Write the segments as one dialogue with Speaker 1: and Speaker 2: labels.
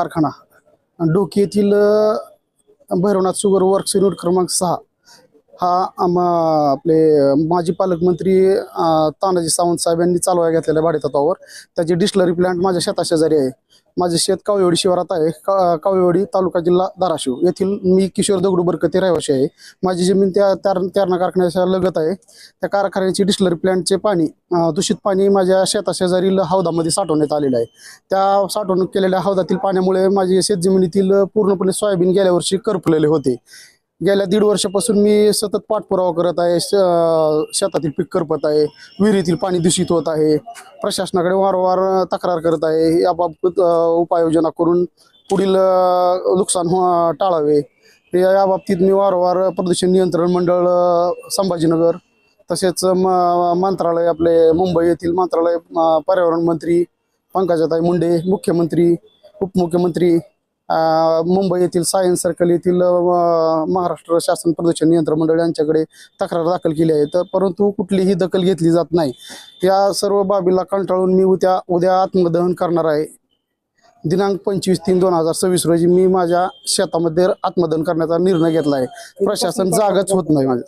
Speaker 1: कारखाना डोकी येथील Bhairavnath sugar works unit क्रमांक 6 हा आपले माजी पालकमंत्री तानाजी सावंत साहेब यांनी चालवायला घेतलेल्या भाडेतत्वावर त्याची डिस्टिलरी प्लांट माझ्या शेताशेजारी आहे. माझे शेत कावळेवाडी शिवारात आहे. कावळेवाडी तालुका जिल्हा धाराशिव येथील मी किशोर दगडू बरकते रहिवासी आहे. माझी जमीन त्या त्यारणा कारखान्याच्या लगत आहे. त्या कारखान्याची डिस्टिलरी प्लांटचे पाणी दूषित पाणी माझ्या शेताशेजारील हौदामध्ये साठवण्यात आलेलं आहे. त्या साठवणूक केलेल्या हौदातील पाण्यामुळे माझी शेतजमिनीतील पूर्णपणे सोयाबीन गेल्या वर्षी करपलेले होते. गेल्या 1.5 वर्षापासून मी सतत पाठपुरावा करत आहे. शेतातील पीक करपत आहे, विहिरीतील पाणी दूषित होत आहे. प्रशासनाकडे वारंवार तक्रार करत आहे. याबाबत उपाययोजना करून पुढील नुकसान टाळावे याबाबतीत मी वारंवार प्रदूषण नियंत्रण मंडळ संभाजीनगर तसेच मंत्रालय आपले मुंबई येथील मंत्रालय पर्यावरण मंत्री पंकजाताई मुंडे, मुख्यमंत्री, उपमुख्यमंत्री, मुंबई येथील सायन्स सर्कल येथील महाराष्ट्र शासन प्रदूषण नियंत्रण मंडळ यांच्याकडे तक्रार दाखल केली आहे. परंतु कुठलीही दखल घेतली जात नाही. या सर्व बाबीला कंटाळून मी उद्या आत्मदहन करणार आहे. दिनांक 25/3/2026 रोजी मी माझ्या शेतामध्ये आत्मदहन करण्याचा निर्णय घेतला आहे. प्रशासन जागच होत नाही. माझं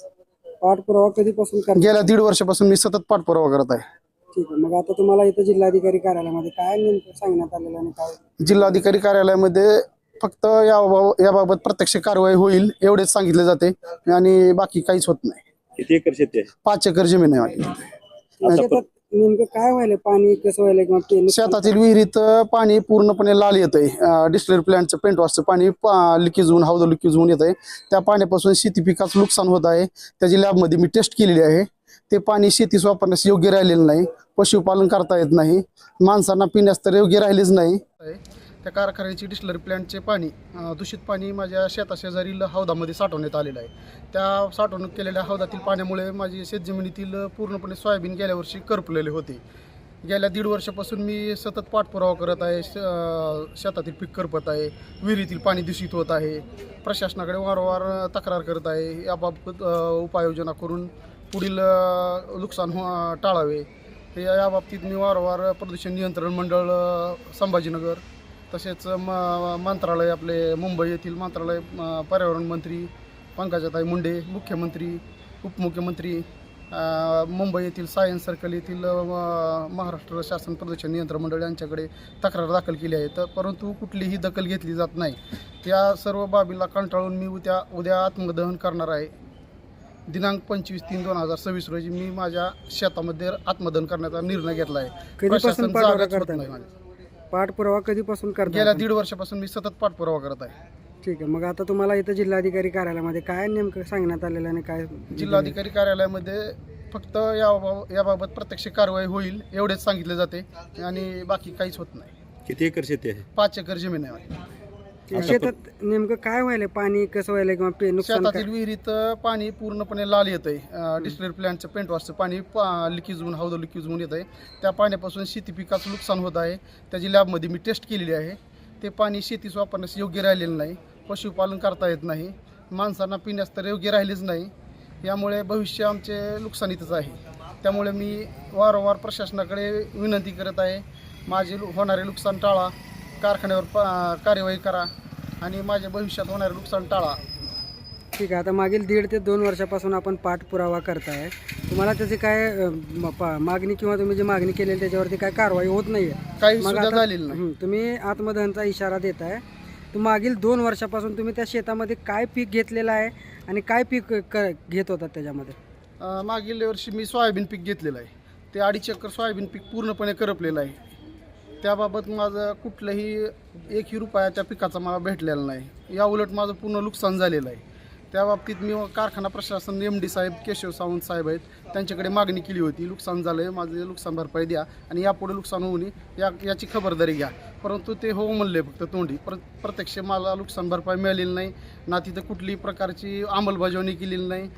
Speaker 2: पाठपुरावा कधीपासून
Speaker 1: गेल्या 1.5 वर्षापासून मी सतत पाठपुरावा करत आहे.
Speaker 2: ठीक आहे. मग आता तुम्हाला इथं जिल्हाधिकारी कार्यालयामध्ये काय नेमकं सांगण्यात आलेलं आणि काय?
Speaker 1: जिल्हाधिकारी कार्यालयामध्ये फक्त याबाबत प्रत्यक्ष कारवाई होईल एवढेच सांगितले जाते आणि बाकी काहीच होत नाही.
Speaker 3: किती एकर शेती आहे?
Speaker 1: 5 एकर जमीन आहे माझी.
Speaker 2: शेतात नेमकं काय व्हायला, पाणी कसं व्हायला किंवा
Speaker 1: शेतातील विहिरीत पाणी पूर्णपणे लाल येतंय. डिस्टिलरी प्लांटचं पेंट वॉशचं पाणी लिकेज होऊन हौद लिकेज होऊन येत आहे. त्या पाण्यापासून शेती पिकाचं नुकसान होत आहे. त्याची लॅबमध्ये मी टेस्ट केलेली आहे. ते पाणी शेतीस वापरण्यास योग्य राहिलेलं नाही. पशुपालन करता येत नाही. माणसांना पिण्यास तर योग्य राहिलेच नाही. त्या कारखान्याची डिस्टिलरी प्लांटचे पाणी दूषित पाणी माझ्या शेताशेजारील हौदामध्ये साठवण्यात आलेलं आहे. त्या साठवणूक केलेल्या हौदातील पाण्यामुळे माझी शेतजमिनीतील पूर्णपणे सोयाबीन गेल्या वर्षी करपलेले होते. गेल्या 1.5 वर्षापासून मी सतत पाठपुरावा करत आहे. शेतातील पीक करपत आहे, विहिरीतील पाणी दूषित होत आहे. प्रशासनाकडे वारंवार तक्रार करत आहे. याबाबत उपाययोजना करून पुढील नुकसान टाळावे याबाबतीत मी वारंवार प्रदूषण नियंत्रण मंडळ संभाजीनगर तसेच मंत्रालय आपले मुंबई येथील मंत्रालय पर्यावरण मंत्री पंकजाताई मुंडे, मुख्यमंत्री, उपमुख्यमंत्री, मुंबई येथील सायन्स सर्कल येथील महाराष्ट्र शासन प्रदूषण नियंत्रण मंडळ यांच्याकडे तक्रार दाखल केली आहे. परंतु कुठलीही दखल घेतली जात नाही. या सर्व बाबीला कंटाळून मी उद्या आत्मदहन करणार आहे. दिनांक 25/3/2026 रोजी मी माझ्या शेतामध्ये आत्मदहन करण्याचा निर्णय घेतला आहे.
Speaker 2: कधीपासून
Speaker 1: जागच होत नाही.
Speaker 2: पाठपुरावा कधीपासून करता?
Speaker 1: गेल्या 1.5 वर्षापासून मी सतत पाठपुरावा करत आहे.
Speaker 2: ठीक आहे. मग आता तुम्हाला इथं जिल्हाधिकारी कार्यालयामध्ये काय नेमकं सांगण्यात आलेलं आणि काय?
Speaker 1: जिल्हाधिकारी कार्यालयामध्ये फक्त याबाबत प्रत्यक्ष कारवाई होईल एवढेच सांगितले जाते आणि बाकी काहीच होत नाही.
Speaker 3: किती एकर शेती आहे?
Speaker 1: 5 एकर जमीन आहे माझी.
Speaker 2: शेतात नेमकं काय व्हायला, पाणी कसं व्हायला किंवा नुकसान?
Speaker 1: शेतातील विहिरीत पाणी पूर्णपणे लाल येत आहे. डिस्टिलरी प्लांटचं पेंट वॉशचं पाणी लिकेज होऊन हौद लिकेज होऊन येत आहे. त्या पाण्यापासून शेती पिकाचं नुकसान होत आहे. त्याची लॅबमध्ये मी टेस्ट केलेली आहे. ते पाणी शेतीस वापरण्यास योग्य राहिलेलं नाही. पशुपालन करता येत नाही. माणसांना पिण्यास तर योग्य राहिलेच नाही. यामुळे भविष्य आमचे नुकसानीतच आहे. त्यामुळे मी वारंवार प्रशासनाकडे विनंती करत आहे. माझे होणारे नुकसान टाळा, कारखान्यावर कार्यवाही करा आणि माझ्या भविष्यात होणारे नुकसान टाळा.
Speaker 2: ठीक आहे. आता मागील 1.5 ते 2 वर्षापासून आपण पाठपुरावा करताय. तुम्हाला त्याची काय मागणी किंवा तुम्ही जी मागणी केलेली त्याच्यावरती काय कारवाई होत नाही आहे?
Speaker 1: काही सुद्धा झालेलं नाही.
Speaker 2: तुम्ही आत्मदहनचा इशारा देताय. तर मागील 2 वर्षापासून तुम्ही त्या शेतामध्ये काय पीक घेतलेलं आहे आणि काय पीक घेत होतात त्याच्यामध्ये?
Speaker 1: मागील वर्षी मी सोयाबीन पीक घेतलेलं आहे. ते 2.5 एकर सोयाबीन पीक पूर्णपणे करपलेलं आहे. त्याबाबत माझं कुठलंही 1 रुपया त्या पिकाचा मला भेटलेला नाही. या उलट माझं पूर्ण नुकसान झालेलं आहे. त्या बाबतीत मी कारखाना प्रशासन MD साहेब केशव सावंत साहेब आहेत त्यांच्याकडे मागणी केली होती. नुकसान झालं आहे, माझे नुकसान भरपाई द्या आणि यापुढे नुकसान होऊ नये याची खबरदारी घ्या. परंतु ते हो म्हणले फक्त तोंडी. प्रत्यक्ष मला नुकसान भरपाई मिळालेली नाही ना. तिथं कुठलीही प्रकारची अंमलबजावणी केलेली नाही.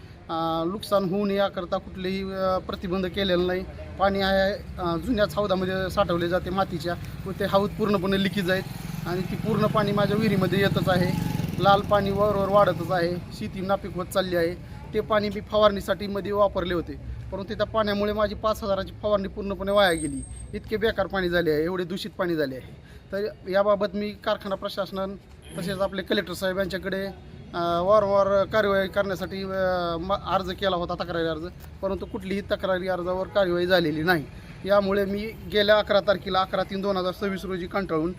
Speaker 1: नुकसान होऊ नये याकरता कुठलेही प्रतिबंध केलेला नाही. पाणी आहे जुन्याच हौदामध्ये साठवले जाते मातीच्या व ते हौद पूर्णपणे लिकेज आहेत आणि ती पूर्ण पाणी माझ्या विहिरीमध्ये येतच आहे. लाल पाणी वरवर वाढतच आहे. शेती नापीक होत चालली आहे. ते पाणी मी फवारणीसाठी मध्ये वापरले होते. परंतु त्या पाण्यामुळे माझी 5,000ची फवारणी पूर्णपणे वाया गेली. इतके बेकार पाणी झाले आहे, एवढे दूषित पाणी झाले आहे. तर याबाबत मी कारखाना प्रशासन तसेच आपले कलेक्टर साहेब यांच्याकडे वारंवार कार्यवाही करण्यासाठी अर्ज केला होता, तक्रारी अर्ज, परंतु कुठलीही तक्रारी अर्जावर कार्यवाही झालेली नाही. यामुळे मी गेल्या 11 तारखेला 11/3/2026 रोजी कंटाळून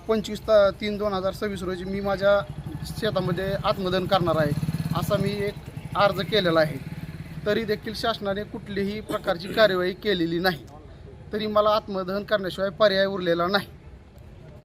Speaker 1: 25/3/2026 रोजी मी माझ्या शेतामध्ये आत्मदहन करणार आहे असा मी एक अर्ज केलेला आहे. तरी देखील शासनाने कुठलीही प्रकारची कार्यवाही केलेली नाही. तरी मला आत्मदहन करण्याशिवाय पर्याय उरलेला नाही.